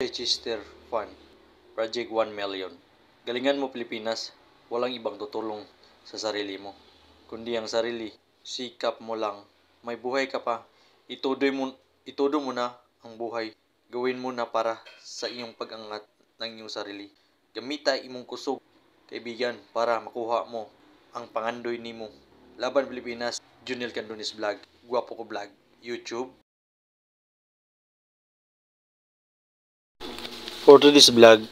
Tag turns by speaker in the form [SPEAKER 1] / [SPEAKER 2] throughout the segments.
[SPEAKER 1] Chester Fund, Project 1 Million. Galingan mo Pilipinas, walang ibang tutulong sa sarili mo, kundi ang sarili. Sikap mo lang, may buhay ka pa, itudo mo na ang buhay. Gawin mo na para sa iyong pag-angat ng iyong sarili. Gamita imong kusog, kaibigan, para makuha mo ang pangandoy nimo. Laban Pilipinas, Junel Candones Vlog, Guwapo Ko Vlog, YouTube. For today's vlog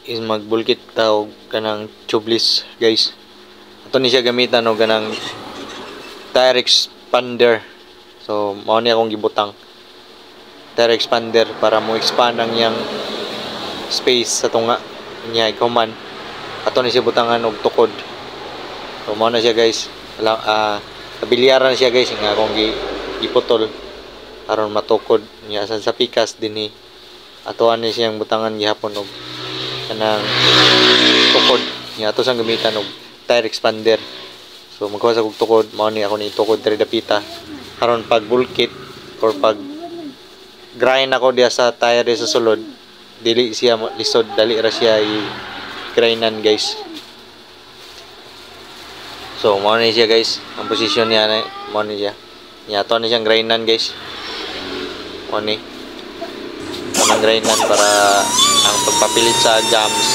[SPEAKER 1] is magbulkit tao kanang tubeless guys. Ato ni siya gamitan og kanang tire expander. So mao ni akong gibutang tire expander para mo expand ang yang space sa tunga niya ikaman. Ato ni siya butangan og tukod. So mao na siya guys. Kabilyaran siya guys nga akong giputol aron matukod niya sa pikas dinhi. Atoan ni siyang butangan gihapon og kanang tukod niya ato sang gamitan og tire expander. So magkuha sa kog tukod mao ni ako ni tukod diri dapita aron pag bulkit or pag grind ako diya sa tire sa sulod dili siya lisod, dali ra siya i-grindan guys. So mao ni siya guys, ang posisyon niya mao ni siya. Niya ato ni siyang grindan guys. Mao ni ang grindan para ang pagpapilit sa jams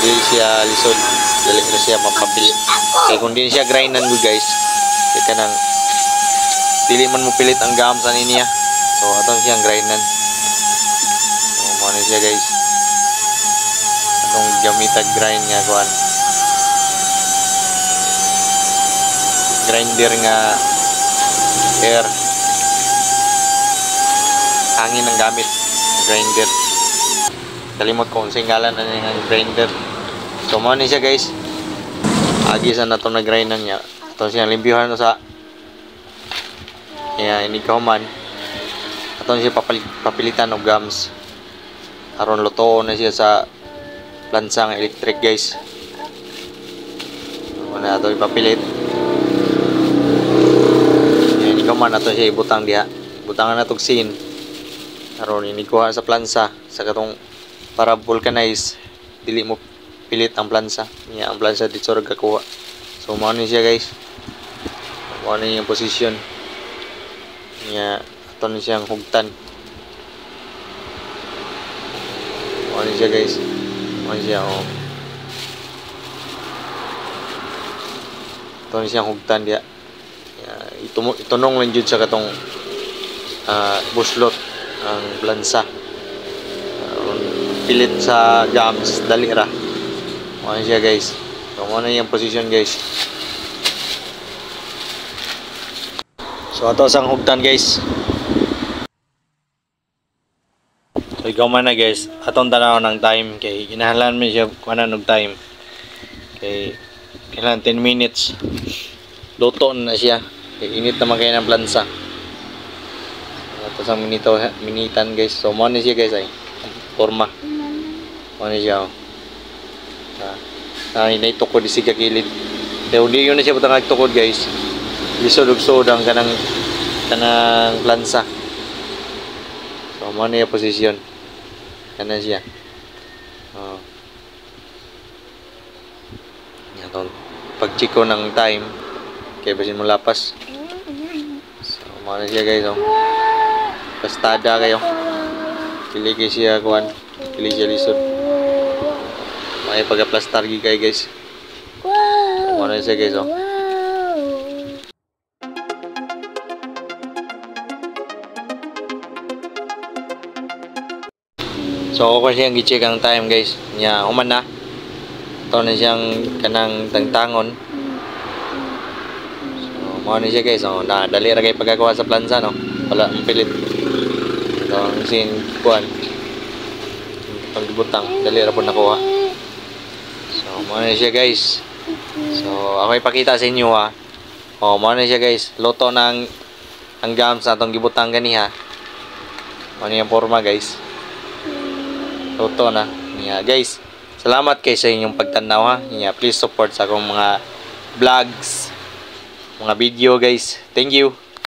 [SPEAKER 1] dili siya lisod, dili na siya mapapilit. Kaya kung di siya grindan good guys, kaya kanang dili man mo pilit ang jams ani niya. So atong siyang grindan. So mo na siya guys, atong gamitag grind nga kuan, grinder nga air, hangin ang gamit grinder. Kalimot ko kung singalan na yung grinder. So mo ni siya guys, agisan na ito na grindan niya. Ito siya limpyuhan sa inikaw-man. Ito siya papilitan ng gums aron lutoon na siya sa plansang electric guys. So na ito ipapilit. Inikaw-man na ito siya ibutang diha, butangan na itong scene aron inikuha sa plansa sa katong para vulcanize, dili mo pilit ang plansa niya. Ang plansa dito ra gakuha. So mao ni siya guys, mao ni yung position niya. Ato ni siyang hugtan, mao ni siya guys, mao ni siya ato ni siyang hugtan diya. Itunong lang jud sa katong buslot ang plansa pilit sa jams, dali ra. Mao siya guys. So mao na yung position guys. So ato sang hugtan guys. So ikaw man na guys, atong tanaw ng time kay kinahanglan mi siya kuanan og time. Kay kailangan 10 minutes luto na siya. Kay init naman kayo ng plansa. Ito sa minitan guys. So mo ni siya guys ay forma. Mo ni siya. Nay tukod di siya gilid. Kaya hindi yun na siya butang nagtukod guys. Lisod-sod ang kanang plansa. So mo ni position. Kana siya. Yan pag-chiko ng time kaya basin mo lapas. So mo ni siya guys. Pastada kayo. Pili kayo siya kuhan. Pili siya lisod. May pagka-plastar kayo guys. Wow! Ano siya guys So ako siyang gi-check ang time guys. Nya human na. Ito na siyang kanang tangtangon. So mo ni siya guys. Na dali ra kay pagkakuha sa plansa no. Wala ang pilit. So ang sin kuan pagbutang dali ra po nakuha. So mo na siya guys. So ako ipakita sa inyo ha. Mo na siya guys. Luto ng ang gams atong gibutang ganiha. Mo ni ang forma guys. Luto na niya guys. Salamat kay sa inyong pagtanaw ha. Niya please support sa akong mga vlogs, mga video guys. Thank you.